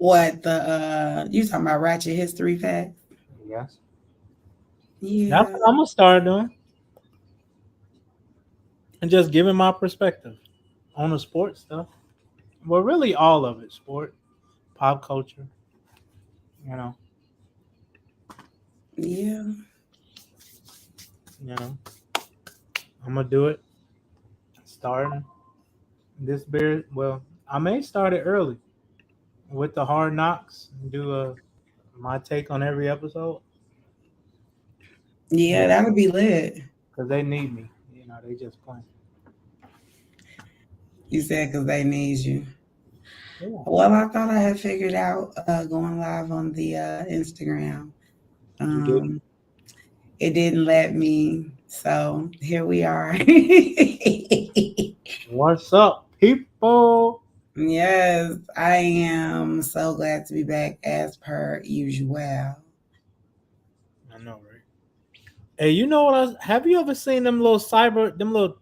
What the you talking about Ratchet History Facts? Yes. That's Yeah. what I'm gonna start doing, and just giving my perspective on the sports stuff. Well, really, all of it: sport, pop culture. You know, Yeah. you know. I'm gonna do it starting this beer. Well, I may start it early with the hard knocks. And do my take on every episode Yeah, that'll be lit. because they need me. You know, they just playing. You said because they need you. Yeah, Well, I thought I had figured out going live on the Instagram. you did. Um, it didn't let me, so here we are. What's up, people? Yes, I am so glad to be back as per usual. I know, right? Hey, you know what? Have you ever seen them little them little,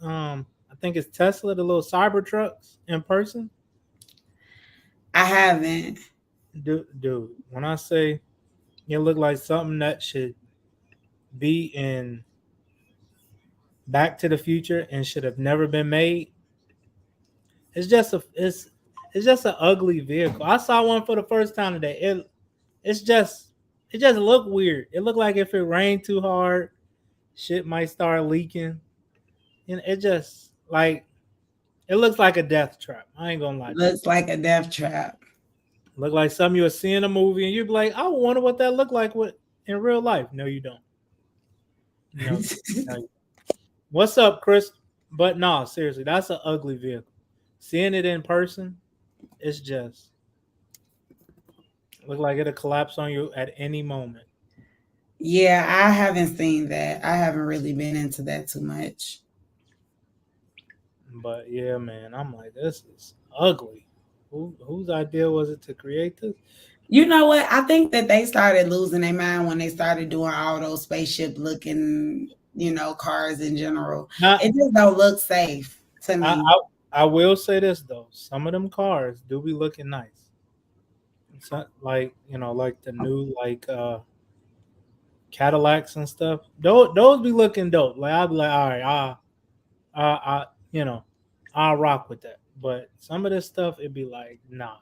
I think it's Tesla, the little cyber trucks in person? I haven't. Dude, when I say it look like something that should be in Back to the Future and should have never been made, it's just an ugly vehicle. I saw one for the first time today. It's just it just looked weird. It looked like if it rained too hard, shit might start leaking. And it just like it looks like a death trap. I ain't gonna lie to you. Looks like a death trap. Look like something you would see in a movie and you'd be like, I wonder what that looked like in real life. No, you don't. No, no. What's up, Chris? But no, seriously, that's an ugly vehicle. Seeing it in person, it's just look like it'll collapse on you at any moment. Yeah, I haven't seen that. I haven't really been into that too much. But yeah, man, I'm like, this is ugly. Whose idea was it to create this? You know what? I think that they started losing their mind when they started doing all those spaceship looking, cars in general. Not, It just don't look safe to I, me. I will say this though, some of them cars do be looking nice. It's not like like the new Cadillacs and stuff. Those be looking dope. Like I'll be like, all right, I you know, I'll rock with that. But some of this stuff, it'd be like, nah,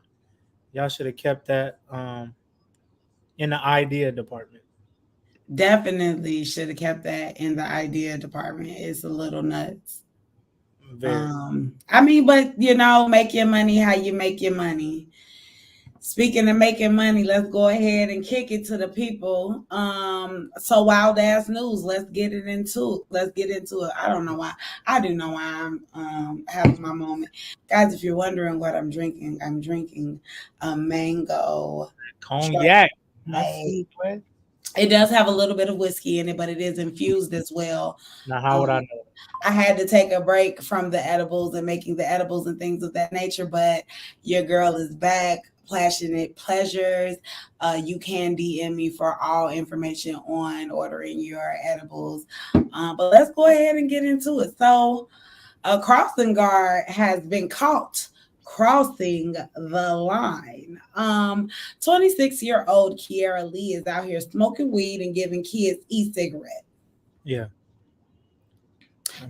y'all should have kept that in the idea department. Definitely should have kept that in the idea department. It's a little nuts. Very. I mean, but make your money how you make your money. Speaking of making money, let's go ahead and kick it to the people. So wild ass news. Let's get into it. I don't know why. I do know why I'm having my moment, guys. If you're wondering what I'm drinking a mango Cognac. I Chardonnay. see, man. It does have a little bit of whiskey in it, but it is infused as well. Now, how would I Um, know? I had to take a break from the edibles and making the edibles and things of that nature, but your girl is back. Passionate pleasures. You can DM me for all information on ordering your edibles. But let's go ahead and get into it. So, a crossing guard has been caught crossing the line. 26-year-old Kiara Lee is out here smoking weed and giving kids e-cigarettes. Yeah,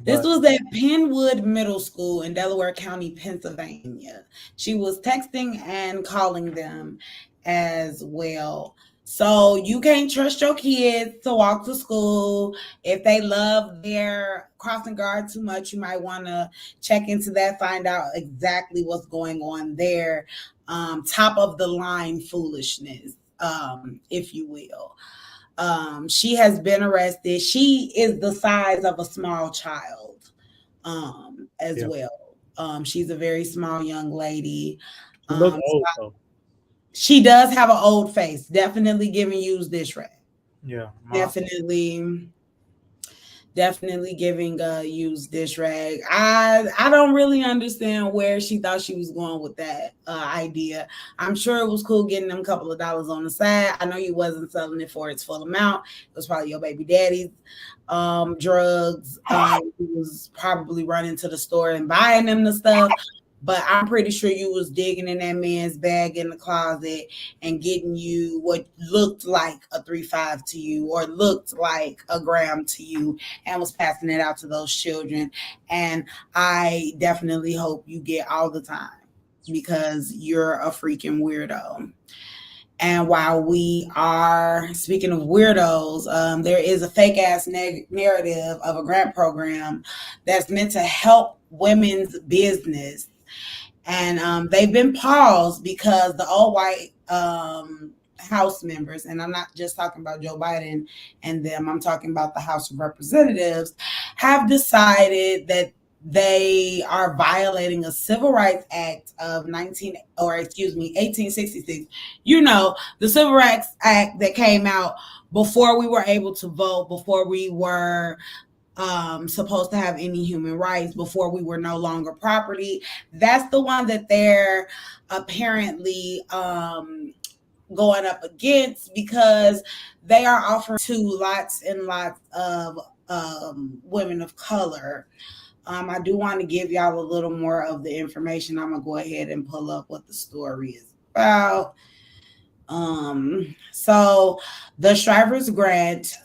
This but was at Penwood Middle School in Delaware County, Pennsylvania. She was texting and calling them as well. So you can't trust your kids to walk to school. If they love their crossing guard too much, you might want to check into that, find out exactly what's going on there. Top of the line foolishness, if you will. She has been arrested. She is the size of a small child, as yeah, well. She's a very small young lady. she look Um, old though. she does have an old face. Definitely giving use this rap. Yeah, Definitely, definitely giving use dish rag. I don't really understand where she thought she was going with that idea. I'm sure it was cool getting them a couple of dollars on the side. I know you wasn't selling it for its full amount. It was probably your baby daddy's drugs. He was probably running to the store and buying them the stuff. but I'm pretty sure you was digging in that man's bag in the closet and getting you what looked like a 3-5 to you or looked like a gram to you and was passing it out to those children. And I definitely hope you get all the time because you're a freaking weirdo. And while we are speaking of weirdos, there is a fake ass narrative of a grant program that's meant to help women's business. And they've been paused because the all white House members, and I'm not just talking about Joe Biden and them, I'm talking about the House of Representatives, have decided that they are violating a civil rights act of 1866. You know, the civil rights act that came out before we were able to vote, before we were supposed to have any human rights, before we were no longer property. That's the one that they're apparently going up against because they are offering to lots and lots of women of color. I do want to give y'all a little more of the information. I'm gonna go ahead and pull up what the story is about. So the Shriver's Grant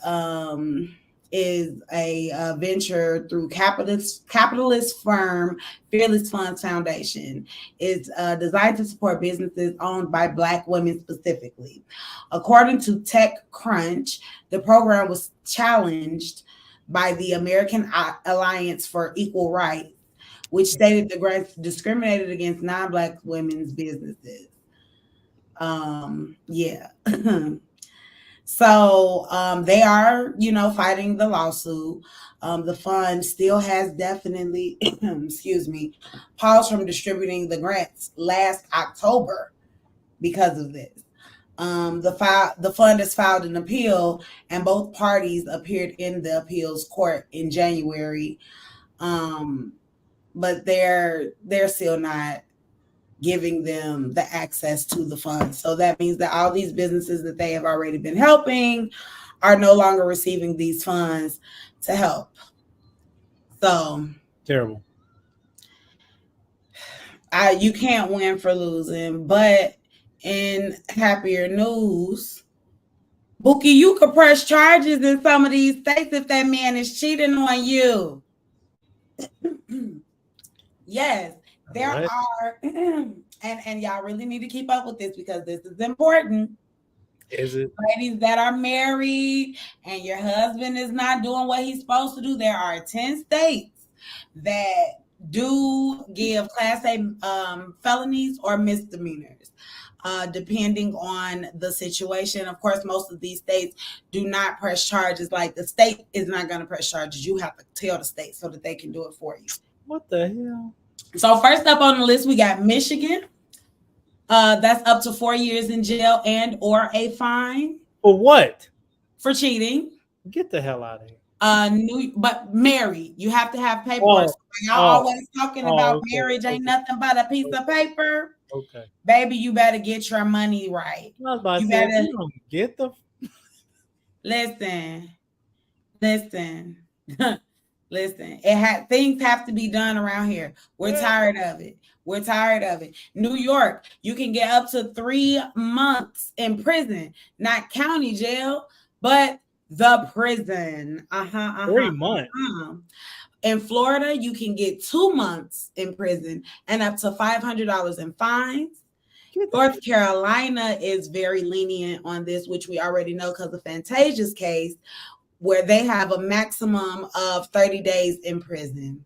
is a venture through capitalist firm Fearless Funds Foundation. It's designed to support businesses owned by Black women specifically. According to TechCrunch, the program was challenged by the American Alliance for Equal Rights, which stated the grants discriminated against non-Black women's businesses. Yeah. So they are, fighting the lawsuit. The fund still has definitely, excuse me, paused from distributing the grants last October because of this. The fund has filed an appeal, and both parties appeared in the appeals court in January, but they're still not giving them the access to the funds. So that means that all these businesses that they have already been helping are no longer receiving these funds to help. So terrible. You can't win for losing, but in happier news, Bookie, you could press charges in some of these states if that man is cheating on you. Yes, there are, and y'all really need to keep up with this because this is important. Is it? Ladies that are married and your husband is not doing what he's supposed to do, there are 10 states that do give Class A felonies or misdemeanors, depending on the situation. Of course, most of these states do not press charges. Like the state is not going to press charges. You have to tell the state so that they can do it for you. What the hell? So first up on the list, we got Michigan. That's up to 4 years in jail and or a fine. For what? For cheating. Get the hell out of here. But married, you have to have paperwork. Y'all always talking about marriage ain't nothing but a piece of paper. Okay. Baby, you better get your money right. I was about to say, you don't get the listen. Listen, things have to be done around here. We're tired of it. New York, you can get up to 3 months in prison, not county jail, but the prison. 3 months. In Florida, you can get 2 months in prison and up to $500 in fines. North Carolina is very lenient on this, which we already know because of Fantasia's case, where they have a maximum of 30 days in prison.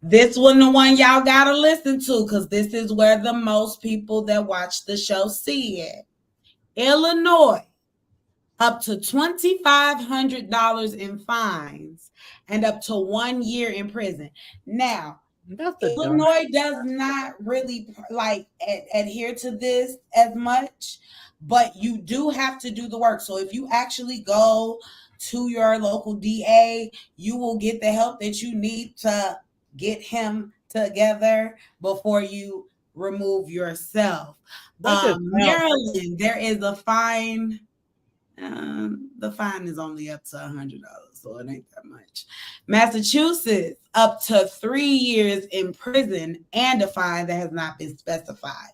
This one, the one y'all gotta listen to, because this is where the most people that watch the show see it. Illinois, up to $2,500 in fines and up to 1 year in prison. Now, Illinois does not really adhere to this as much, but you do have to do the work. So if you actually go to your local DA, you will get the help that you need to get him together before you remove yourself. Maryland, there is a fine The fine is only up to $100, so it ain't that much. Massachusetts, up to 3 years in prison and a fine that has not been specified.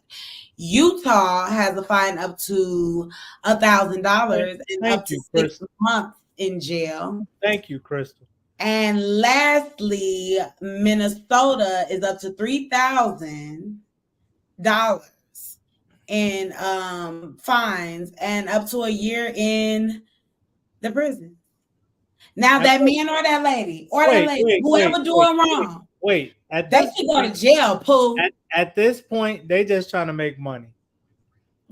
Utah has a fine up to $1,000 and up to 6 months in jail. Thank you, Crystal. And lastly, Minnesota is up to $3,000 in fines and up to a year in the prison. Now that man or that lady whoever doing wrong, they should go to jail. Pooh. At this point, they just trying to make money.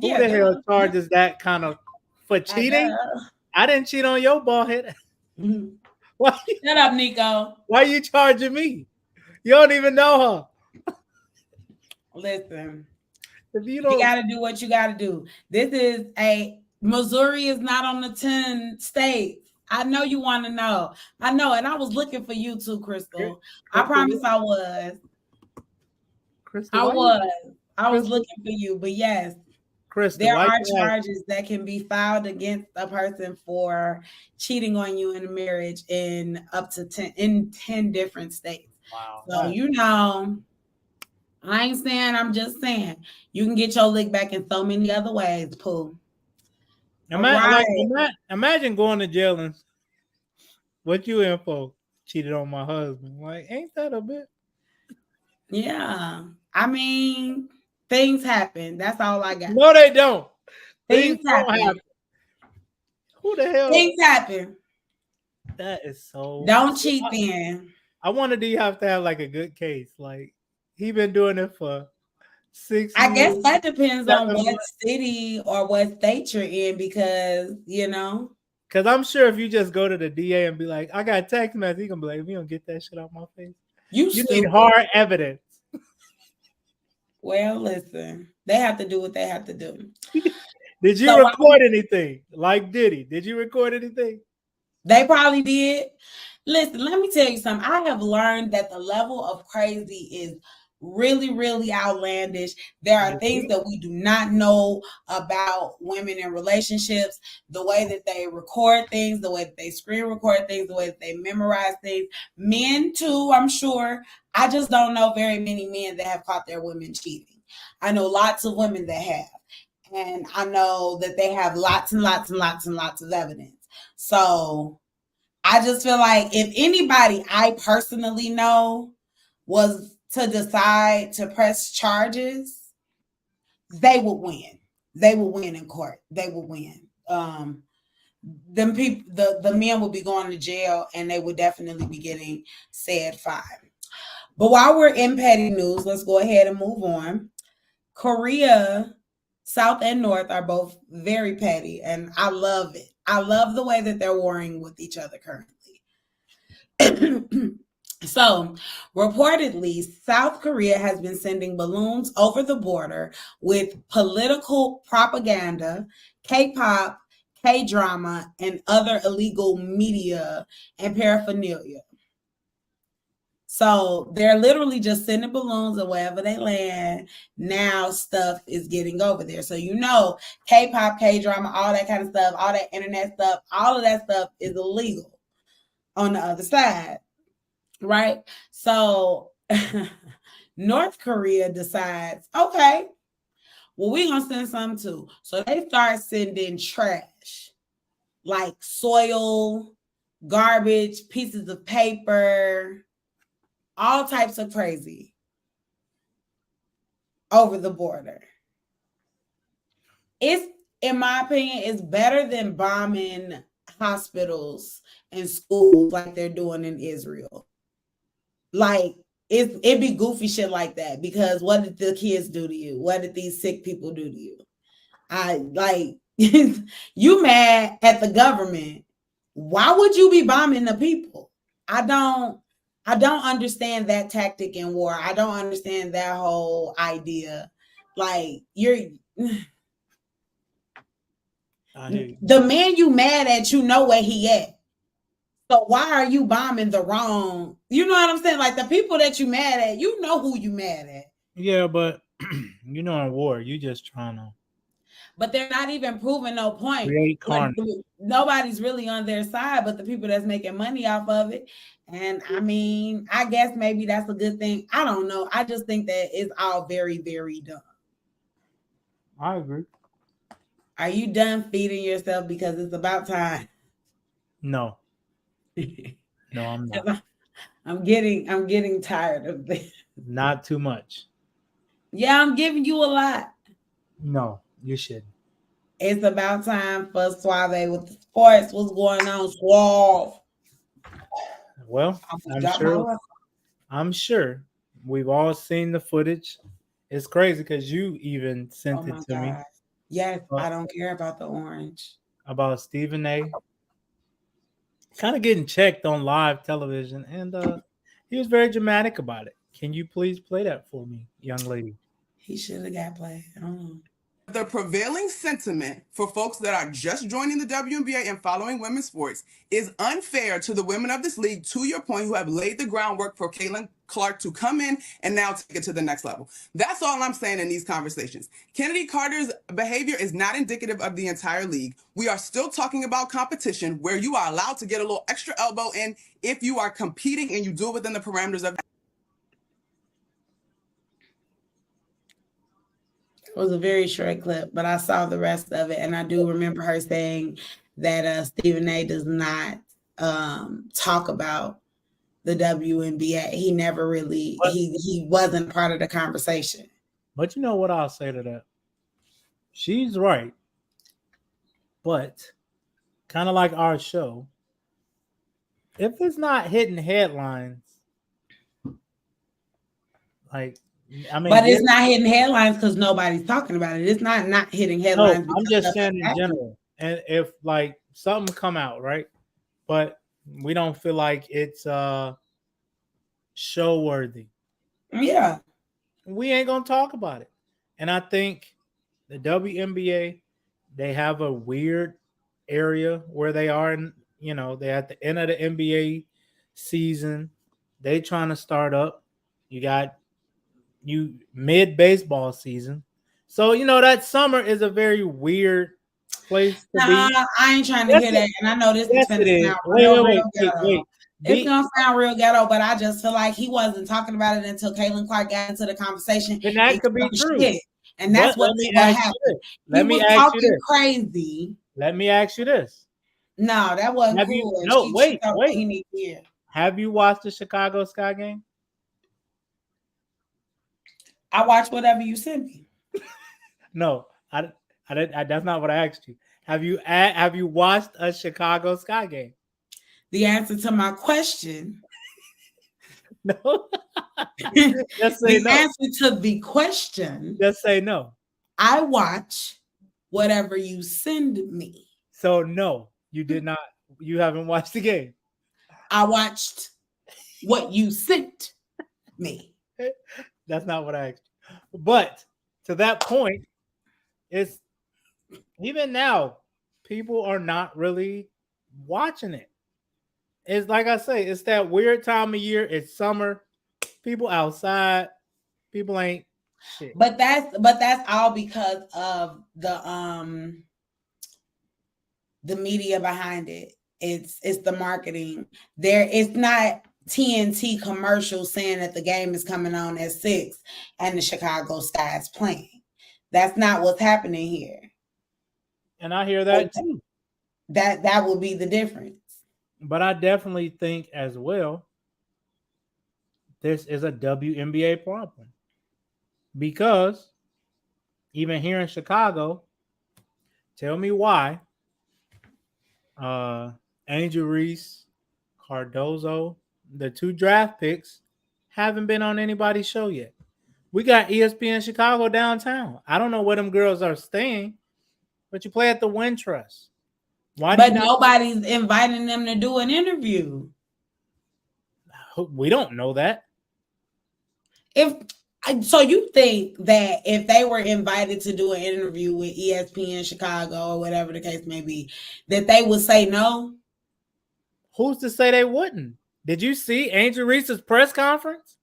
Who the hell charges that kind of for cheating? I didn't cheat on your bald head. Why? Shut up, Nico. Why you charging me? You don't even know her. Listen, if you got to do what you got to do. Missouri is not on the 10 states. I know you want to know. I know, and I was looking for you too, Crystal. I promise I was. Crystal, I was looking for you, but yes. Crystal, there are charges that can be filed against a person for cheating on you in a marriage in up to 10 different states. Wow. So I ain't saying, I'm just saying you can get your lick back in so many other ways, Pooh. Imagine going to jail and what you in for? Cheated on my husband. Like, ain't that a bit? Yeah. I mean, things happen. That's all I got. No, they don't. Things happen. Who the hell? Things happen. That is so. Don't cheat then. I wonder, do you have to have like a good case? Like, he been doing it for 6 years. I guess that depends on what city or what state you're in, because Because I'm sure if you just go to the DA and be like, I got text message, he gonna be like, we don't get that shit out my face. You need hard evidence. Well, listen, they have to do what they have to do. Did you record anything like Diddy? Did you record anything? They probably did. Listen, let me tell you something. I have learned that the level of crazy is really, really outlandish. There are things that we do not know about women in relationships, the way that they record things, the way that they screen record things, the way that they memorize things. Men too, I'm sure. I just don't know very many men that have caught their women cheating. I know lots of women that have. And I know that they have lots and lots and lots and lots of evidence. So I just feel like if anybody I personally know was to decide to press charges, they would win. They would win in court. They would win. Them people, the men would be going to jail, and they would definitely be getting said fine. But while we're in petty news, let's go ahead and move on. Korea, South and North, are both very petty, and I love it. I love the way that they're warring with each other currently. So, reportedly, South Korea has been sending balloons over the border with political propaganda, K-pop, K-drama, and other illegal media and paraphernalia. So they're literally just sending balloons, and wherever they land, now stuff is getting over there. So K-pop, K-drama, all that kind of stuff, all that internet stuff, all of that stuff is illegal on the other side, right? So North Korea decides, okay, well, we're going to send something too. So they start sending trash, like soil, garbage, pieces of paper, all types of crazy over the border. It's, in my opinion, it's better than bombing hospitals and schools like they're doing in Israel. Like, it'd be goofy shit like that, because what did the kids do to you? What did these sick people do to you? You mad at the government. Why would you be bombing the people? I don't understand that tactic in war. I don't understand that whole idea. Like, the man you mad at, where he at. So why are you bombing the wrong? You know what I'm saying? Like, the people that you mad at, who you mad at. Yeah, but in war, you just trying to. But they're not even proving no point. Create Like, carnage. nobody's really on their side but the people that's making money off of it. And I mean, I guess maybe that's a good thing. I don't know. I just think that it's all very, very dumb. I agree. Are you done feeding yourself? Because it's about time. No. No, I'm not. I'm getting tired of this. Not too much. Yeah, I'm giving you a lot. No, you shouldn't. It's about time for Suave with the sports. What's going on, Suave? Well, I'm sure we've all seen the footage. It's crazy because you even sent it to me. Yes, I don't care about the orange. About Stephen A. Kind of getting checked on live television, and he was very dramatic about it. Can you please play that for me, young lady? He should have got played. I don't know. The prevailing sentiment for folks that are just joining the WNBA and following women's sports is unfair to the women of this league, to your point, who have laid the groundwork for Caitlin Clark to come in and now take it to the next level. That's all I'm saying in these conversations. Kennedy Carter's behavior is not indicative of the entire league. We are still talking about competition where you are allowed to get a little extra elbow in if you are competing and you do it within the parameters of. It was a very short clip, but I saw the rest of it, and I do remember her saying that Stephen A. does not talk about the WNBA. He never really he wasn't part of the conversation. But you know what I'll say to that? She's right, but kind of like our show, if it's not hitting headlines, like. I mean, but it's not hitting headlines because nobody's talking about it. It's not hitting headlines. No, I'm just saying in general. And if like something come out, right? But we don't feel like it's show worthy. Yeah. We ain't gonna talk about it. And I think the WNBA, they have a weird area where they are in, they're at the end of the NBA season. They trying to start up. You got mid baseball season, so that summer is a very weird place to be. I ain't trying to hear that, and I know this is gonna sound real ghetto. It's gonna sound real ghetto, but I just feel like he wasn't talking about it until Caitlin Clark got into the conversation, and that could be true. And that's what happened. Let me ask you this. Crazy. Let me ask you this. No, that wasn't cool. Wait. Have you watched the Chicago Sky game? I watch whatever you send me. No, I that's not what I asked you. Have you watched a Chicago Sky game? The answer to my question. No. Just say no. The answer to the question. Just say no. I watch whatever you send me. So no, you did not. You haven't watched the game. I watched what you sent me. That's not what I asked you. But to that point, it's even now, people are not really watching it. It's like I say, it's that weird time of year. It's summer. People outside. People ain't shit. But that's all because of the media behind it. It's the marketing. It's not TNT commercial saying that the game is coming on at 6 and the Chicago Sky is playing. That's not what's happening here. And I hear that too. That would be the difference. But I definitely think as well, this is a WNBA problem. Because even here in Chicago, tell me why Angel Reese, Cardozo, the 2 draft picks haven't been on anybody's show yet. We got ESPN Chicago downtown. I don't know where them girls are staying, but you play at the Wintrust. But nobody's inviting them to do an interview. We don't know that. So you think that if they were invited to do an interview with ESPN Chicago or whatever the case may be, that they would say no? Who's to say they wouldn't? Did you see Angel Reese's press conference?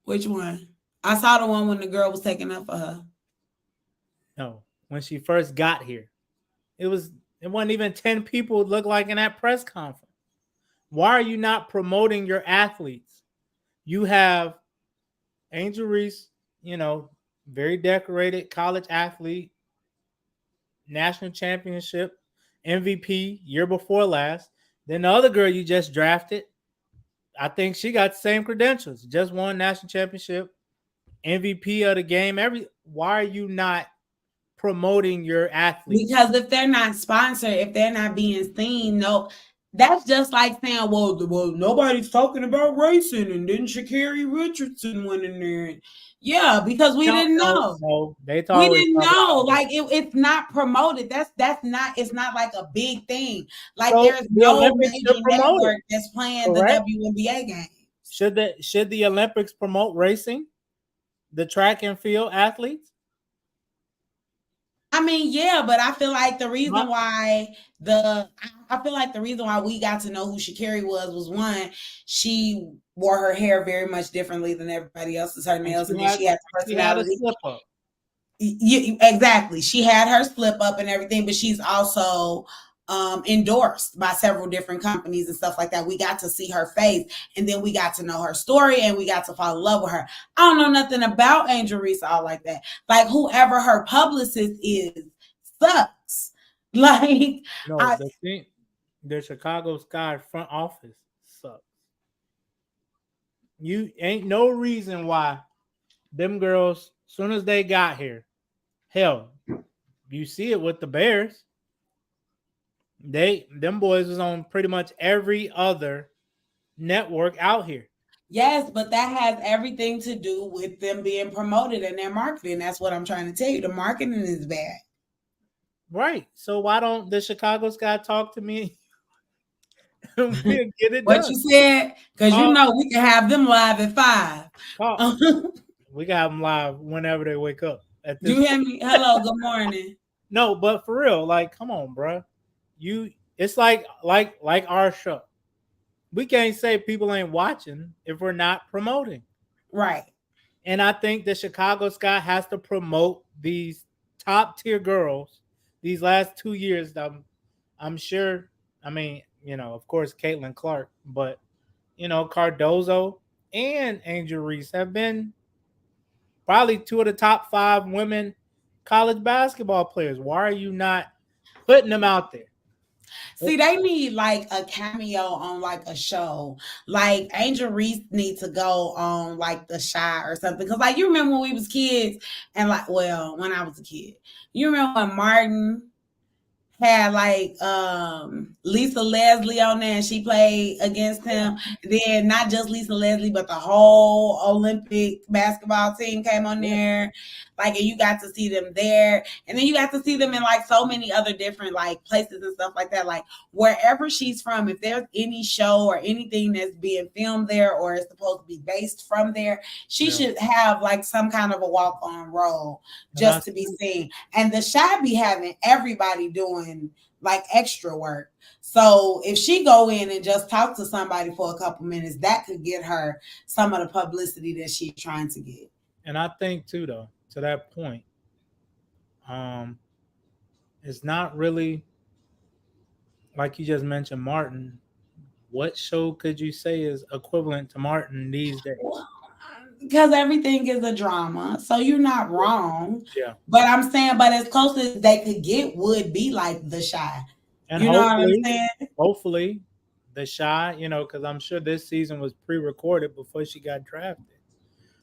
Which one? I saw the one when the girl was taking up for her. No, when she first got here, it wasn't even 10 people it looked like in that press conference. Why are you not promoting your athletes? You have Angel Reese, very decorated college athlete, national championship, MVP year before last. Then the other girl you just drafted, I think she got the same credentials. Just won national championship, MVP of the game. Why are you not promoting your athletes? Because if they're not sponsored, if they're not being seen, no, that's just like saying, well, nobody's talking about racing, and then Sha'Carri Richardson went in there. Yeah, because we didn't know. No, we didn't know. Like it's not promoted. That's not. It's not like a big thing. Like So there's the no Olympics major should promote network it. that's playing Correct. the WNBA game. Should the Olympics promote racing, the track and field athletes? I mean, yeah, but I feel like the reason why we got to know who Sha'Carri was one, she wore her hair very much differently than everybody else's. Her nails, and then she had the personality. She had a slip up. Exactly. She had her slip up and everything, but she's also endorsed by several different companies and stuff like that. We got to see her face, and then we got to know her story, and we got to fall in love with her. I don't know nothing about Angel Reese all like that. Like whoever her publicist is sucks. Like no, the Chicago Sky front office sucks. You ain't no reason why them girls, soon as they got here, hell, you see it with the Bears. Them boys was on pretty much every other network out here. Yes, but that has everything to do with them being promoted and their marketing. That's what I'm trying to tell you. The marketing is bad. Right. So why don't the Chicago Sky talk to me? We'll get it what done. You said? Because we can have them live at 5. We got them live whenever they wake up. You hear me? Hello, good morning. No, but for real, like, come on, bro. It's like our show. We can't say people ain't watching if we're not promoting. Right. And I think the Chicago Sky has to promote these top tier girls these last 2 years. I'm sure, I mean, of course, Caitlin Clark, but, Cardozo and Angel Reese have been probably 2 of the top 5 women college basketball players. Why are you not putting them out there? See, they need like a cameo on like a show. Like Angel Reese needs to go on like The Chi or something. Because like you remember when we was kids and when I was a kid, you remember when Martin had like Lisa Leslie on there and she played against him. Then not just Lisa Leslie, but the whole Olympic basketball team came on there. Like, and you got to see them there. And then you got to see them in like so many other different like places and stuff like that. Like wherever she's from, if there's any show or anything that's being filmed there or is supposed to be based from there, she should have like some kind of a walk-on role just to be seen. And The Chi be having everybody doing like extra work. So if she go in and just talk to somebody for a couple minutes, that could get her some of the publicity that she's trying to get. And I think too, though, to that point, it's not really like you just mentioned Martin. What show could you say is equivalent to Martin these days? Because everything is a drama, so you're not wrong. Yeah. But I'm saying, but as close as they could get would be like The Chi. And you know what I'm saying? Hopefully, The Chi, because I'm sure this season was pre-recorded before she got drafted.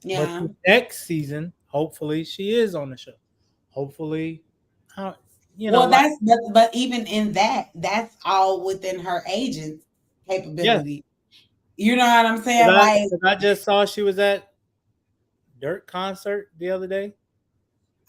Yeah. But the next season, hopefully, she is on the show. Hopefully, but even in that's all within her agent's capability. Yeah. You know what I'm saying? I just saw she was at Dirt concert the other day.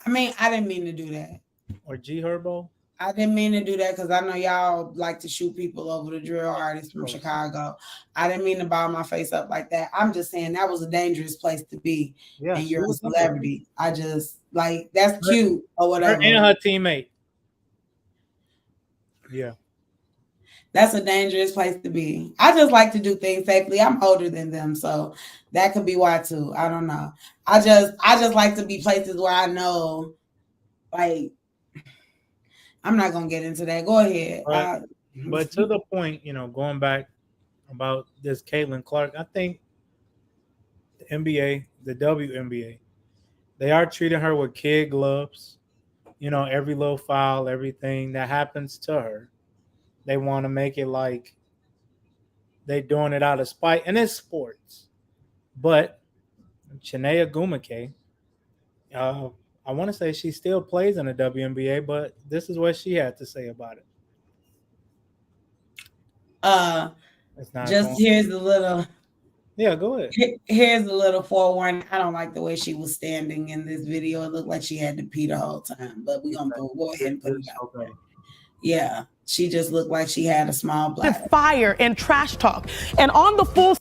I mean, I didn't mean to do that. Or G Herbo. I didn't mean to do that because I know y'all like to shoot people over the drill artists from Chicago. I didn't mean to ball my face up like that. I'm just saying that was a dangerous place to be. Yeah, and you're a celebrity. I just like that's cute or whatever. Her and her teammate. Yeah. That's a dangerous place to be. I just like to do things safely. I'm older than them, so that could be why too. I don't know. I just like to be places where I know, Like, I'm not gonna get into that. Go ahead. But to the point, going back about this Caitlin Clark, I think the NBA, the WNBA, they are treating her with kid gloves. Every little foul, everything that happens to her, they want to make it like they're doing it out of spite, and it's sports. But Chiney Ogwumike, I want to say she still plays in the WNBA, but this is what she had to say about it. Here's a little. Yeah, go ahead. Here's a little forewarning. I don't like the way she was standing in this video. It looked like she had to pee the whole time, but we're gonna go ahead and put it out there. Yeah, she just looked like she had a small bladder. Fire and trash talk, and on the full.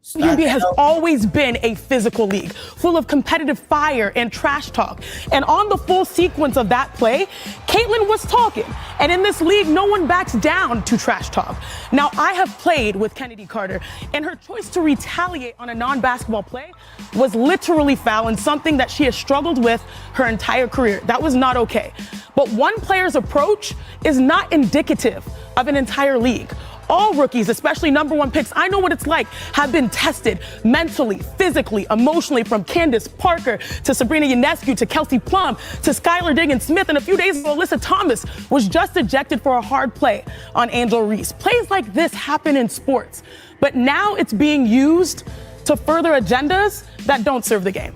WNBA has always been a physical league, full of competitive fire and trash talk. And on the full sequence of that play, Caitlin was talking. And in this league, no one backs down to trash talk. Now, I have played with Kennedy Carter, and her choice to retaliate on a non-basketball play was literally foul and something that she has struggled with her entire career. That was not okay. But one player's approach is not indicative of an entire league. All rookies, especially number one picks, I know what it's like, have been tested mentally, physically, emotionally, from Candace Parker to Sabrina Ionescu to Kelsey Plum to Skylar Diggins-Smith. And a few days ago, Alyssa Thomas was just ejected for a hard play on Angel Reese. Plays like this happen in sports, but now it's being used to further agendas that don't serve the game.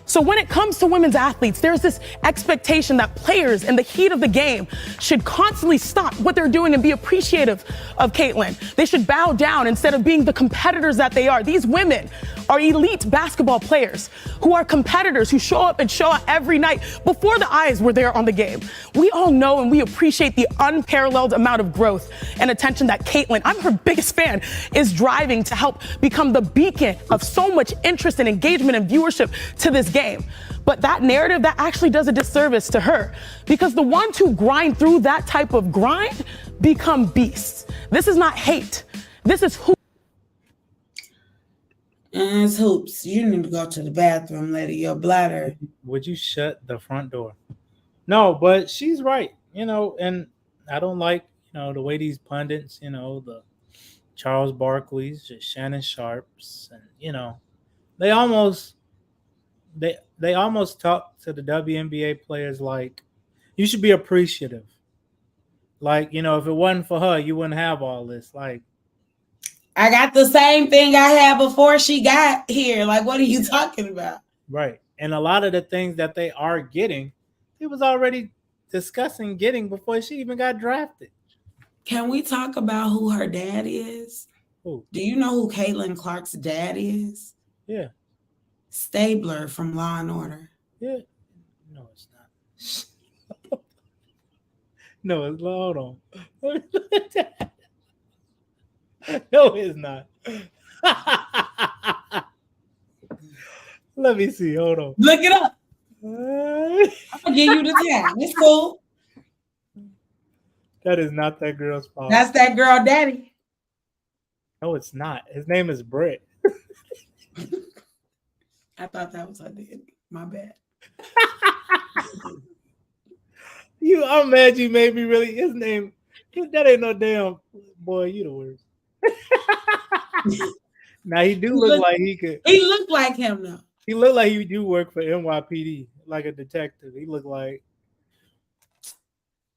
So when it comes to women's athletes, there's this expectation that players in the heat of the game should constantly stop what they're doing and be appreciative of Caitlin. They should bow down instead of being the competitors that they are. These women are elite basketball players who are competitors, who show up and show out every night before the eyes were there on the game. We all know and we appreciate the unparalleled amount of growth and attention that Caitlin, I'm her biggest fan, is driving to help become the beacon of so much interest and engagement and viewership to this game. But that narrative, that actually does a disservice to her, because the ones who grind through that type of grind become beasts. This is not hate. This is hoops. It's hoops. You need to go to the bathroom, lady. Your bladder. Would you shut the front door? No, but she's right. And I don't like, the way these pundits, the Charles Barkleys, Shannon Sharps, and, they almost talk to the WNBA players like you should be appreciative. Like, if it wasn't for her, you wouldn't have all this. Like, I got the same thing I had before she got here. Like, what are you talking about? Right. And a lot of the things that they are getting, he was already discussing getting before she even got drafted. Can we talk about who her dad is? Who? Do you know who Caitlin Clark's dad is? Yeah. Stabler from Law and Order. Yeah. No, it's not. No, it's hold on. No, it's not. Let me see. Hold on. Look it up. I'm gonna give you the time. It's cool. That is not that girl's fault. That's that girl daddy. No, it's not. His name is Brett. I thought that was her daddy. My bad. I'm mad you made me really. His name, that ain't no damn boy. You the worst. Now he do look like he could. He looked like him though. He looked like he do work for NYPD, like a detective. He looked like.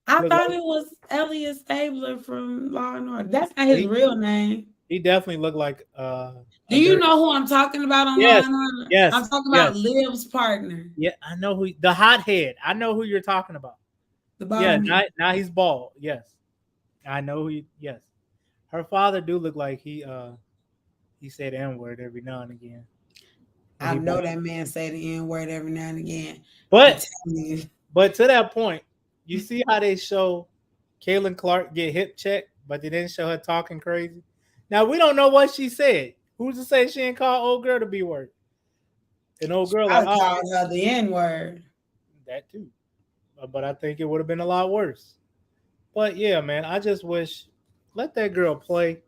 I thought it was Elliot Stabler from Law and Order. That's not his real name. He definitely looked like. Do you know who I'm talking about on Law and Order? Yes. I'm talking about Liv's partner. Yeah, I know who the hothead. I know who you're talking about. The bald. Yeah, now he's bald. Yes, I know who. Yes, her father do look like he said the N-word every now and again. I know that man say the N-word every now and again. But to that point, you see how they show Caitlin Clark get hip checked, but they didn't show her talking crazy. Now we don't know what she said. Who's to say she ain't call old girl to be word? An old girl I called her the N-word. That too. But I think it would have been a lot worse. But yeah, man, I just wish let that girl play.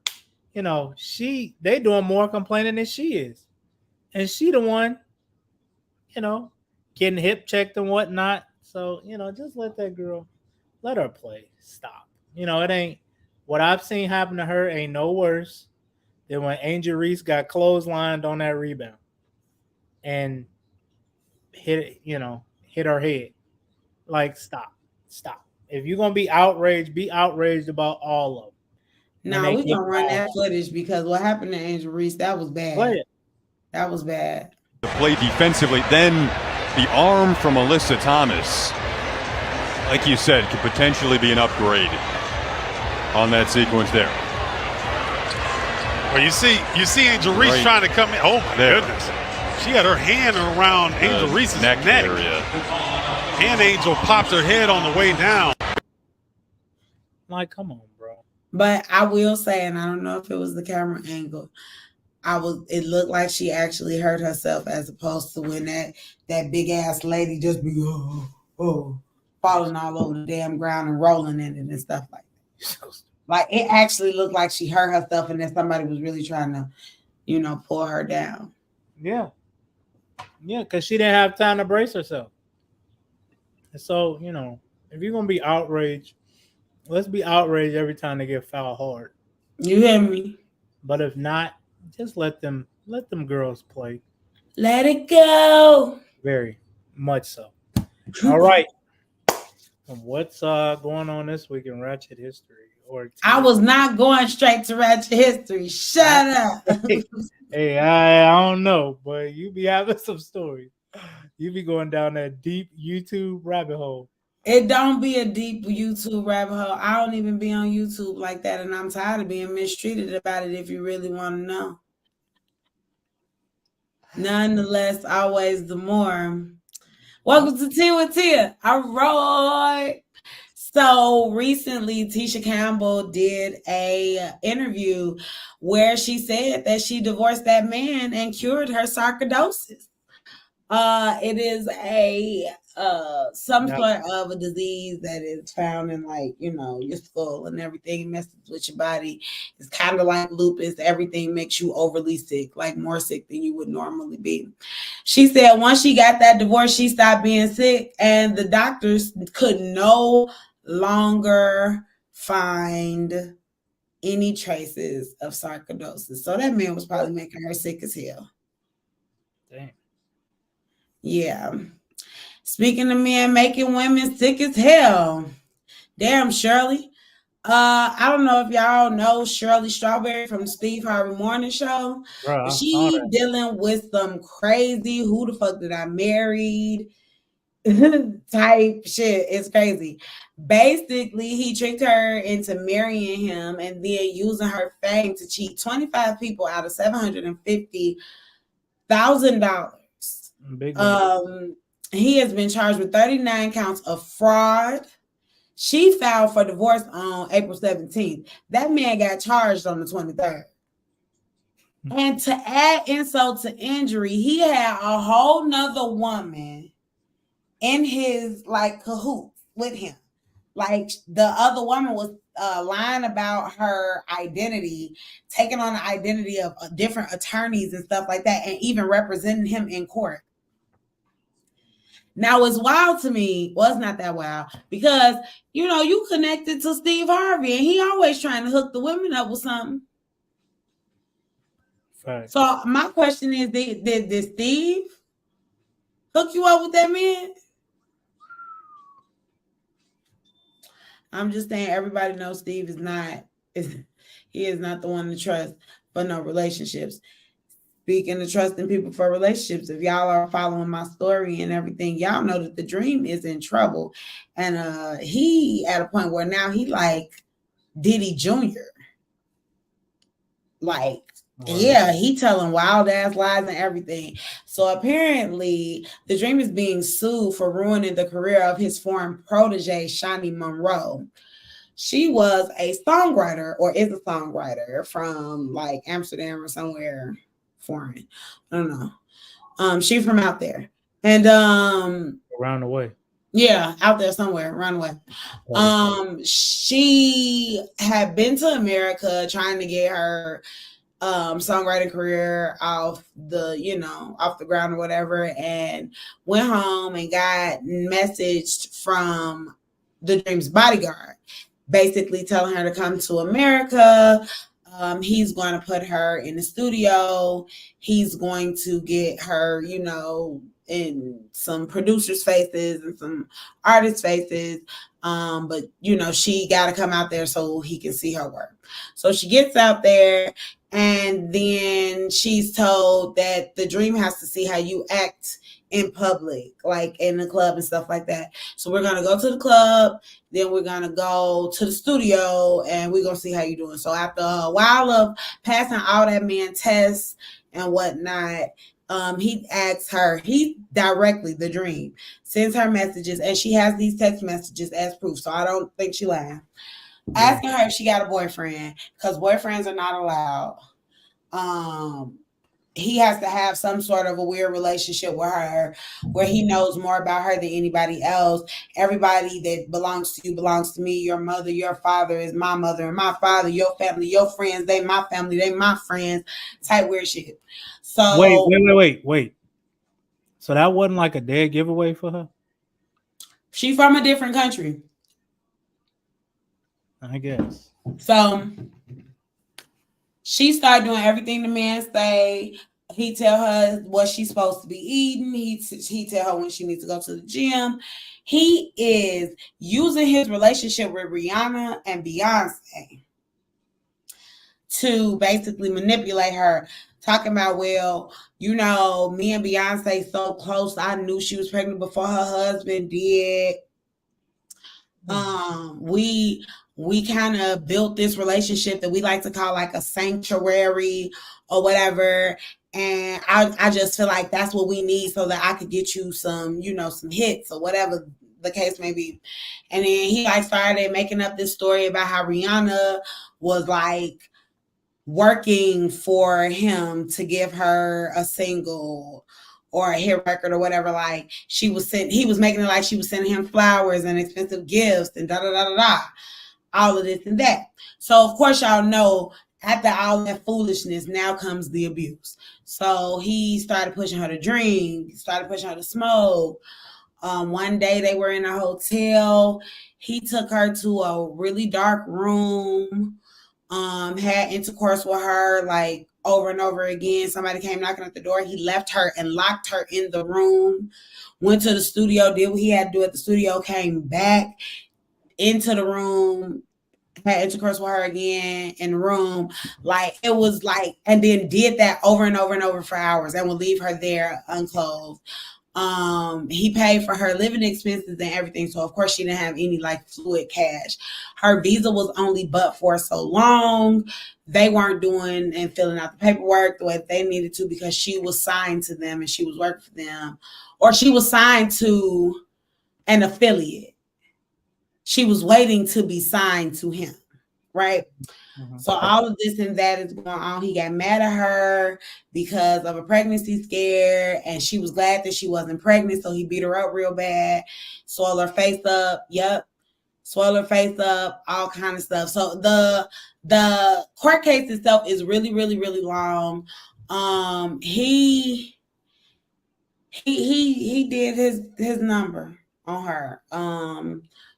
They doing more complaining than she is. And she the one, getting hip checked and whatnot. So, just let that girl, let her play. Stop. It ain't what I've seen happen to her ain't no worse than when Angel Reese got clotheslined on that rebound and hit her head. Like, stop. If you're gonna be outraged about all of them. No, we gonna run that footage because what happened to Angel Reese, that was bad. Play it. That was bad. To play defensively, then the arm from Alyssa Thomas, like you said, could potentially be an upgrade on that sequence there. Well, you see Angel Reese trying to come in. Oh my goodness. She had her hand around Angel Reese's neck area. And Angel popped her head on the way down. Like, come on, bro. But I will say, and I don't know if it was the camera angle, it looked like she actually hurt herself as opposed to when that big ass lady just be falling all over the damn ground and rolling in it and stuff like that. Like, it actually looked like she hurt herself and then somebody was really trying to, pull her down. Yeah. Yeah, because she didn't have time to brace herself. And so, if you're going to be outraged, let's be outraged every time they get fouled hard. You hear me? But if not, just let them girls play. Let it go. Very much so. All right. What's going on this week in Ratchet history? I was not going straight to Ratchet history. Shut up. Hey, I don't know, but you be having some stories. You be going down that deep YouTube rabbit hole. It don't be a deep YouTube rabbit hole. I don't even be on YouTube like that, and I'm tired of being mistreated about it if you really want to know. Nonetheless, always the more. Welcome to Tea with Tia. All right. So recently, Tisha Campbell did a interview where she said that she divorced that man and cured her sarcoidosis. It is some sort of a disease that is found in your skull and everything. It messes with your body. It's kind of like lupus. Everything makes you overly sick, like more sick than you would normally be. She said once she got that divorce, she stopped being sick and the doctors could no longer find any traces of sarcoidosis. So that man was probably making her sick as hell. Damn. Yeah. Speaking of men making women sick as hell. Damn, Shirley. I don't know if y'all know Shirley Strawberry from the Steve Harvey Morning Show. Bro, she dealing with some crazy who the fuck did I married type shit. It's crazy. Basically, he tricked her into marrying him and then using her fame to cheat 25 people out of $750,000. He has been charged with 39 counts of fraud. She filed for divorce on April 17th. That man got charged on the 23rd. And to add insult to injury, he had a whole nother woman in his cahoots with him. Like, the other woman was lying about her identity, taking on the identity of different attorneys and stuff like that, and even representing him in court. Now, it's wild to me. Well, it's not that wild because, you connected to Steve Harvey and he always trying to hook the women up with something. Right. So my question is, did Steve hook you up with that man? I'm just saying everybody knows Steve is not the one to trust for no relationships. Speaking of trusting people for relationships, if y'all are following my story and everything, y'all know that the Dream is in trouble. And he at a point where now he like Diddy Jr. Like, yeah, he telling wild ass lies and everything. So apparently the Dream is being sued for ruining the career of his foreign protege, Shawnee Monroe. She was a songwriter or is a songwriter from like Amsterdam or somewhere foreign. I don't know. She's from out there. And around the way. Yeah, out there somewhere, around the way. She had been to America trying to get her songwriting career off the ground or whatever, and went home and got messaged from the Dream's bodyguard, basically telling her to come to America. He's going to put her in the studio. He's going to get her, in some producers' faces and some artists' faces. But she got to come out there so he can see her work. So she gets out there, and then she's told that the Dream has to see how you act in public, like in the club and stuff like that. So we're gonna go to the club, then we're gonna go to the studio, and we're gonna see how you're doing. So after a while of passing all that man tests and whatnot, he asks her, he directly, the Dream, sends her messages, and she has these text messages as proof. So I don't think she lied. Asking her if she got a boyfriend, because boyfriends are not allowed. He has to have some sort of a weird relationship with her where he knows more about her than anybody else. Everybody that belongs to you belongs to me. Your mother, your father is my mother and my father. Your family, your friends, they my family, they my friends. Type weird shit. So wait. So that wasn't like a dead giveaway for her? She from a different country, I guess. So she started doing everything the man say. He tell her what she's supposed to be eating. He tell her when she needs to go to the gym. He is using his relationship with Rihanna and Beyonce to basically manipulate her, talking about, well, me and Beyonce so close. I knew she was pregnant before her husband did. We kind of built this relationship that we like to call like a sanctuary or whatever. And I just feel like that's what we need so that I could get you some, some hits or whatever the case may be. And then he started making up this story about how Rihanna was like working for him to give her a single or a hit record or whatever. Like he was making it like she was sending him flowers and expensive gifts and all of this and that. So of course y'all know, after all that foolishness, now comes the abuse. So he started pushing her to drink, started pushing her to smoke. One day they were in a hotel. He took her to a really dark room, had intercourse with her like over and over again. Somebody came knocking at the door. He left her and locked her in the room, went to the studio, did what he had to do at the studio, came back into the room, had intercourse with her again in the room. Like it was like, and then did that over and over and over for hours and would leave her there unclothed. He paid for her living expenses and everything. So of course she didn't have any like fluid cash. Her visa was only but for so long. They weren't doing and filling out the paperwork the way they needed to because she was signed to them and she was working for them, or she was signed to an affiliate. She was waiting to be signed to him, right? Mm-hmm. So all of this and that is going on. He got mad at her because of a pregnancy scare, and she was glad that she wasn't pregnant, so he beat her up real bad, swelled her face up. Swelled her face up, all kind of stuff. So the court case itself is really, really, really long. He did his number on her.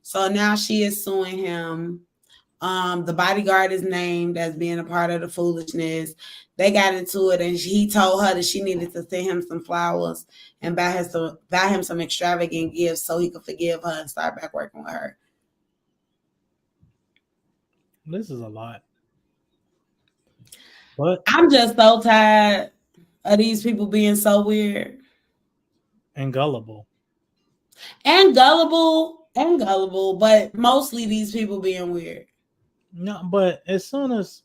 So now she is suing him. The bodyguard is named as being a part of the foolishness. They got into it, and he told her that she needed to send him some flowers and buy him some extravagant gifts so he could forgive her and start back working with her. This is a lot. But I'm just so tired of these people being so weird. And gullible. But mostly these people being weird. No, but as soon as,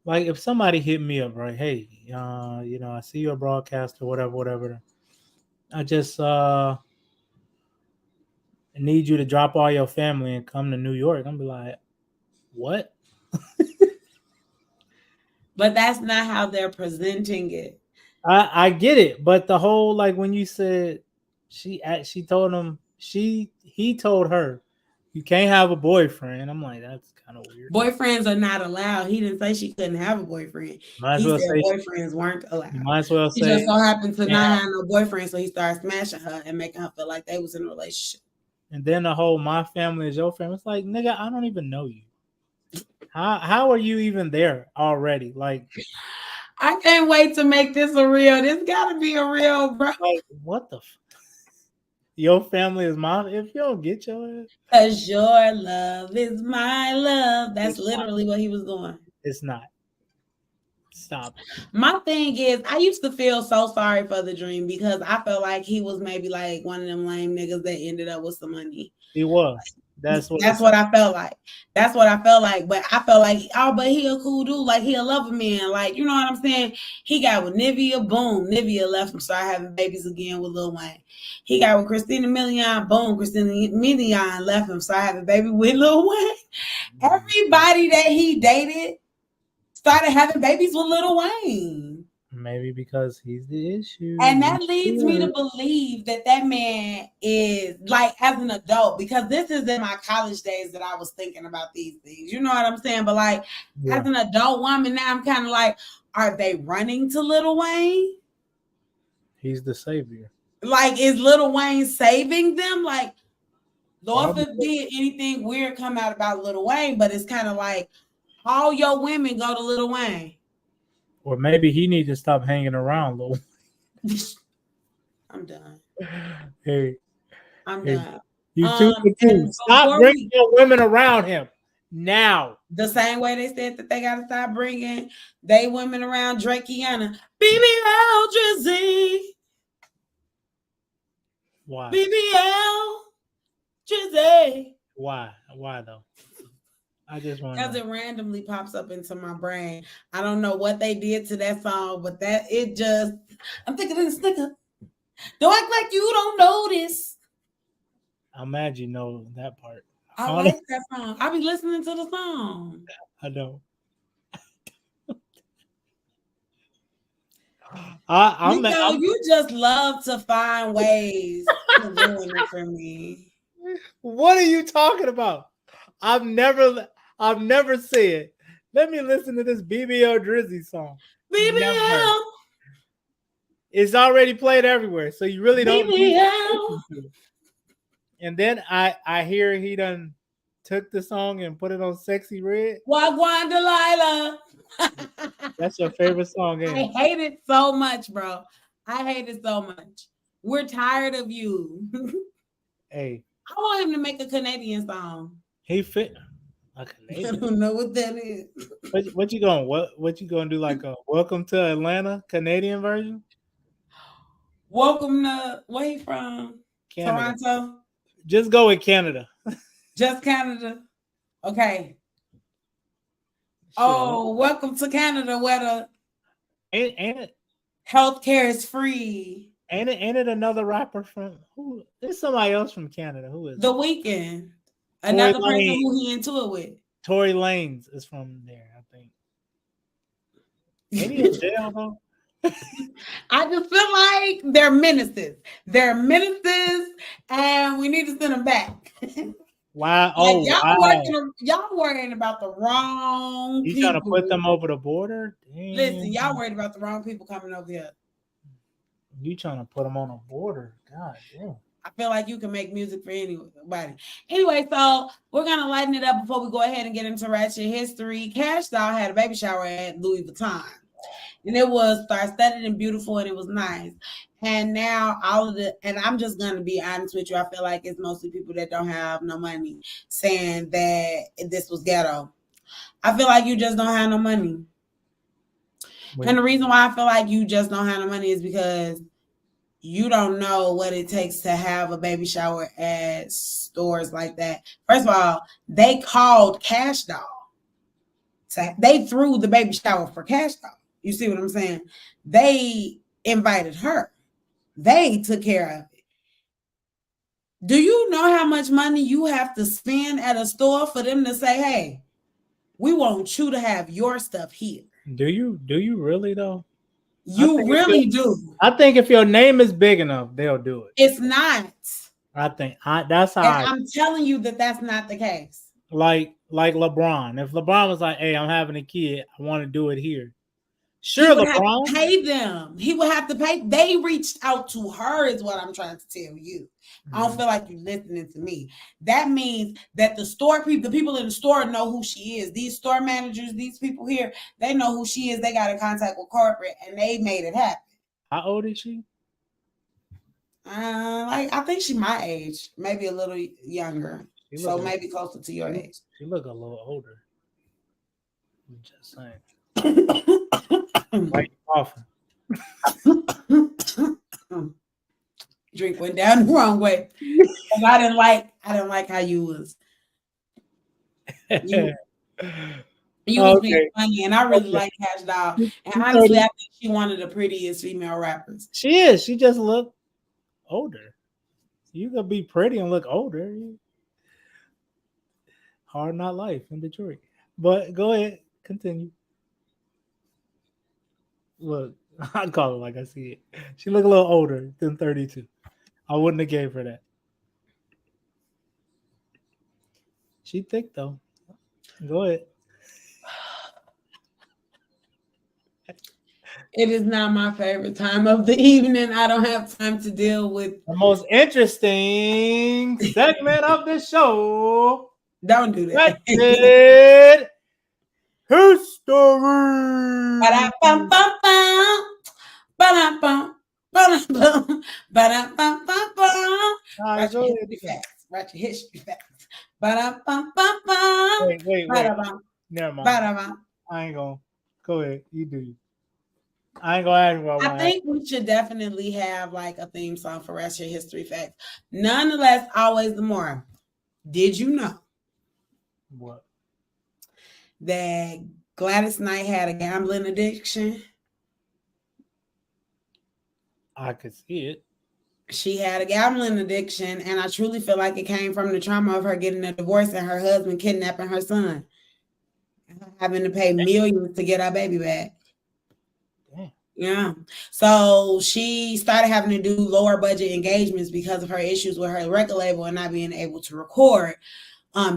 like, if somebody hit me up, right? Hey, I see you're a broadcaster, whatever. I just need you to drop all your family and come to New York. I'm be like, what? But that's not how they're presenting it. I get it, but the whole, like, when you said he told him, he told her You can't have a boyfriend. I'm like, that's kind of weird. Boyfriends are not allowed. He didn't say she couldn't have a boyfriend. Might as He well said say boyfriends weren't allowed. you might as well He say just so happened to yeah. not have no boyfriend, so he started smashing her and making her feel like they was in a relationship. And then the whole my family is your family. It's like, nigga, I don't even know you. How are you even there already? Like, I can't wait to make this a real. This gotta be a real, bro. like what the your family is my if you don't get your ass. Cause your love is my love. That's literally what he was doing. It's not. Stop. My thing is, I used to feel so sorry for the Dream because I felt like he was maybe like one of them lame niggas that ended up with some money. He was. That's what I felt like. That's what I felt like. But I felt like, oh, but he a cool dude. Like, he a lover man. Like, you know what I'm saying? He got with Nivea, boom. Nivea left him, started having babies again with Lil Wayne. He got with Christina Milian, boom. Christina Milian left him, started having a baby with Lil Wayne. Everybody that he dated started having babies with Lil Wayne. Maybe because he's the issue. And that leads me to believe that that man is like, as an adult, because this is in my college days that I was thinking about these things. You know what I'm saying? But like, as an adult woman, now I'm kind of like, are they running to Lil Wayne? He's the savior. Like, is Lil Wayne saving them? Like, Lord forbid anything weird come out about Lil Wayne, but it's kind of like all your women go to Lil Wayne. Or maybe he needs to stop hanging around, Lil. I'm done. Hey, I'm done. You too. Stop bringing your women around him now. The same way they said that they got to stop bringing they women around Drakeana. BBL Drizzy. Why? BBL Drizzy. Why? Why though? I just want because it randomly pops up into my brain. I don't know what they did to that song, but that it just I'm thinking of this nigga. Don't act like you don't know this. I'm mad you know that part. I like that song. I be listening to the song. I know. You just love to find ways to ruin it for me. What are you talking about? I've never said, let me listen to this BBL Drizzy song. BBL. It's already played everywhere, so you really don't. BBL. And then I hear he done took the song and put it on Sexy Red. Wagwan Delilah. That's your favorite song, ain't it? I hate it so much, bro. I hate it so much. We're tired of you. Hey. I want him to make a Canadian song. He fit. I don't know what that is. What you gonna do? Like a Welcome to Atlanta Canadian version? Welcome to where he from? Canada. Toronto. Just go with Canada. Just Canada. Okay. Sure. Oh, welcome to Canada, where the ain't it healthcare is free. Ain't it another rapper from who? There's somebody else from Canada. Who is The Weeknd? Another person who he into it with. Tory Lanez is from there, I think. Ain't he in jail though? I just feel like they're menaces. They're menaces, and we need to send them back. Wow! Like, y'all worrying about the wrong people. You trying to put them over the border? Damn. Listen, y'all worried about the wrong people coming over here. You trying to put them on a border? God damn. I feel like you can make music for anybody. Anyway, so we're gonna lighten it up before we go ahead and get into ratchet history. Cash Doll had a baby shower at Louis Vuitton, and it was star-studded and beautiful, and it was nice. And now and I'm just gonna be honest with you. I feel like it's mostly people that don't have no money saying that this was ghetto. I feel like you just don't have no money. Wait. And the reason why I feel like you just don't have no money is because you don't know what it takes to have a baby shower at stores like that. First of all, they called Cash Doll. They threw the baby shower for Cash Doll. You see what I'm saying? They invited her. They took care of it. Do you know how much money you have to spend at a store for them to say, hey, we want you to have your stuff here? Do you really though? You really do. I think if your name is big enough, they'll do it. It's not. I think that's how. And I'm telling you that that's not the case. Like LeBron. If LeBron was like, "Hey, I'm having a kid. I want to do it here." Sure, he would LeBron. have to pay them. He would have to pay. They reached out to her, is what I'm trying to tell you. I don't feel like you're listening to me. That means that the store people, the people in the store know who she is. These store managers, these people here, they know who she is. They got in contact with corporate and they made it happen. How old is she? I think she my age, maybe a little younger. So maybe closer to your age. She look a little older. I'm just saying. Like often. Drink went down the wrong way. I didn't like how you was. You was being funny, and I really like Cash Doll. And honestly, I think she one of the prettiest female rappers. She is. She just look older. You could be pretty and look older. Hard Not Life in Detroit. But go ahead, continue. Look, I call it like I see it. She look a little older than 32. I wouldn't have gave her that. She thick though. Go ahead. It is not my favorite time of the evening. I don't have time to deal with the most interesting segment of the show. Don't do that. History. Write your history facts. Wait. Never mind. I ain't gonna. Go ahead. You do you. I ain't gonna ask you about I think we should definitely have like a theme song for Rest Your History Facts. Nonetheless, always the more. Did you know what? That Gladys Knight had a gambling addiction? I could see it. She had a gambling addiction, and I truly feel like it came from the trauma of her getting a divorce and her husband kidnapping her son, and having to pay millions to get her baby back. Yeah. So she started having to do lower budget engagements because of her issues with her record label and not being able to record.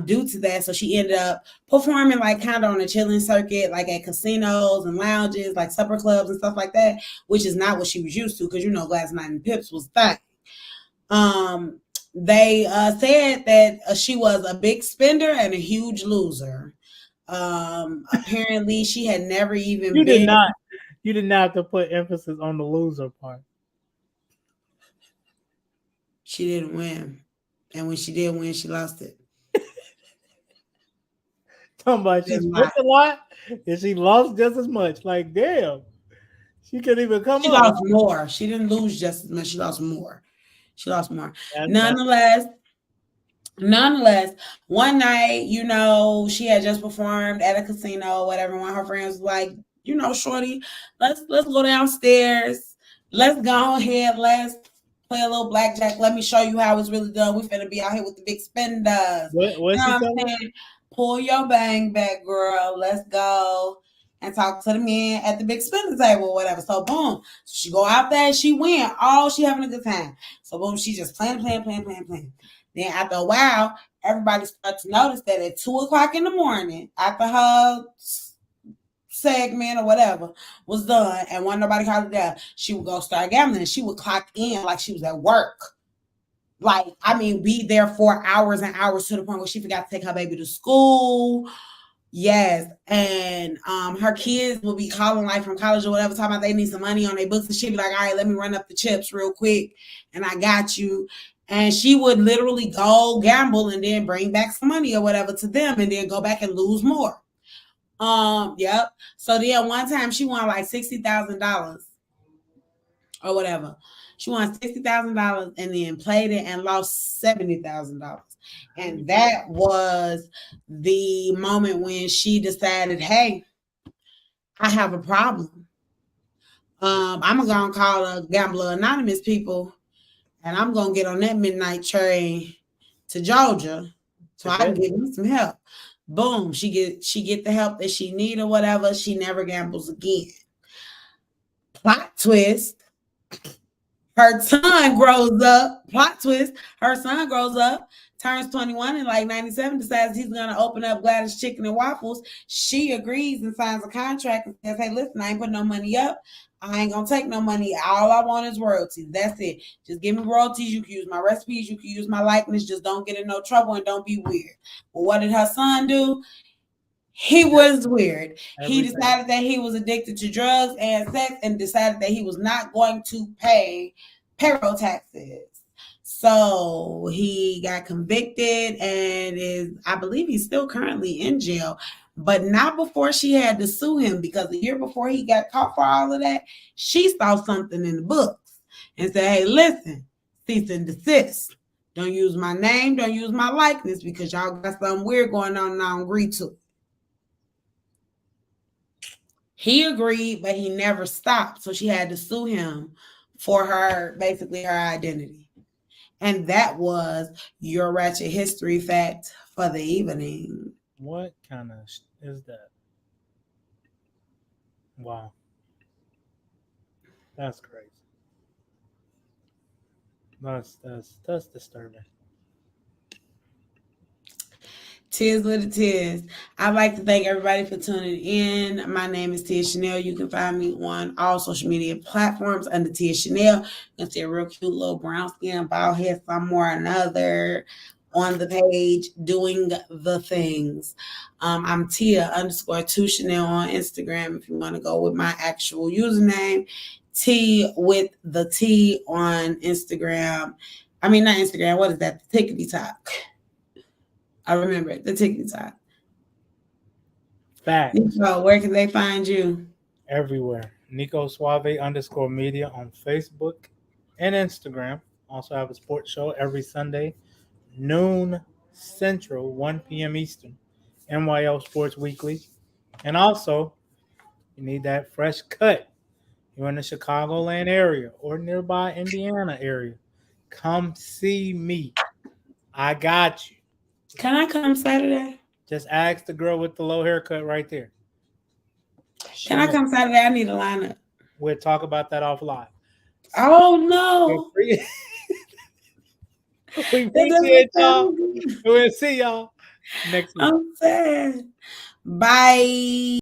Due to that, so she ended up performing like kind of on a chilling circuit, like at casinos and lounges, like supper clubs and stuff like that, which is not what she was used to, because Gladys Knight and Pips was thing. They said that she was a big spender and a huge loser. Apparently, she had never even You did not have to put emphasis on the loser part. She didn't win, and when she did win, she lost it. Somebody she spent a lot and she lost just as much. Like, damn, she couldn't even come up. She lost more. She didn't lose just as much. She lost more. Nonetheless, one night, she had just performed at a casino or whatever. One of her friends was like, shorty, let's go downstairs. Let's go ahead. Let's play a little blackjack. Let me show you how it's really done. We finna be out here with the big spenders. What I'm saying? Pull your bang back, girl. Let's go and talk to the men at the big spender table or whatever. So boom. So she go out there and she win. She having a good time. So boom, she just playing. Then after a while, everybody starts to notice that at 2:00 in the morning, after her segment or whatever was done and wasn't nobody called it down, she would go start gambling and she would clock in like she was at work. Be there for hours and hours to the point where she forgot to take her baby to school. Yes. And her kids will be calling like from college or whatever, talking about they need some money on their books, and she'd be like, all right, let me run up the chips real quick and I got you. And she would literally go gamble and then bring back some money or whatever to them and then go back and lose more. Yep. So then one time she won like $60,000 or whatever. She won $60,000 and then played it and lost $70,000. And that was the moment when she decided, hey, I have a problem. I'm going to call the Gambler Anonymous people and I'm going to get on that midnight train to Georgia so I can get me some help. Boom. She get the help that she need or whatever. She never gambles again. Plot twist. Her son grows up, plot twist, her son grows up, turns 21 in like 97, decides he's going to open up Gladys Chicken and Waffles. She agrees and signs a contract and says, hey, listen, I ain't putting no money up. I ain't going to take no money. All I want is royalties. That's it. Just give me royalties. You can use my recipes. You can use my likeness. Just don't get in no trouble and don't be weird. Well, what did her son do? He was weird. He decided that he was addicted to drugs and sex and decided that he was not going to pay payroll taxes. So he got convicted and I believe he's still currently in jail, but not before she had to sue him, because the year before he got caught for all of that, she saw something in the books and said, hey, listen, cease and desist. Don't use my name. Don't use my likeness because y'all got something weird going on and I don't agree to it. He agreed, but he never stopped. So she had to sue him for basically her identity. And that was your Ratchet History Fact for the evening. What kind of is that? Wow. That's crazy. That's disturbing. Tis little tis. I'd like to thank everybody for tuning in. My name is Tia Chanel. You can find me on all social media platforms under Tia Chanel. You can see a real cute little brown skin, bald head somewhere or another on the page doing the things. I'm Tia_2 Chanel on Instagram if you want to go with my actual username. T with the T on Instagram. I mean, not Instagram. What is that? The Tickety Talk. I remember it, the TikTok. Fact. Nico, where can they find you? Everywhere. Nico Suave_media on Facebook and Instagram. Also have a sports show every Sunday, noon Central, 1 p.m. Eastern. NYL Sports Weekly. And also, you need that fresh cut. You're in the Chicagoland area or nearby Indiana area. Come see me. I got you. Can I come Saturday? Just ask the girl with the low haircut right there. Can I come Saturday? I need a lineup. We'll talk about that offline. Oh, no. We appreciate y'all. We'll see y'all next week. I'm sad. Bye.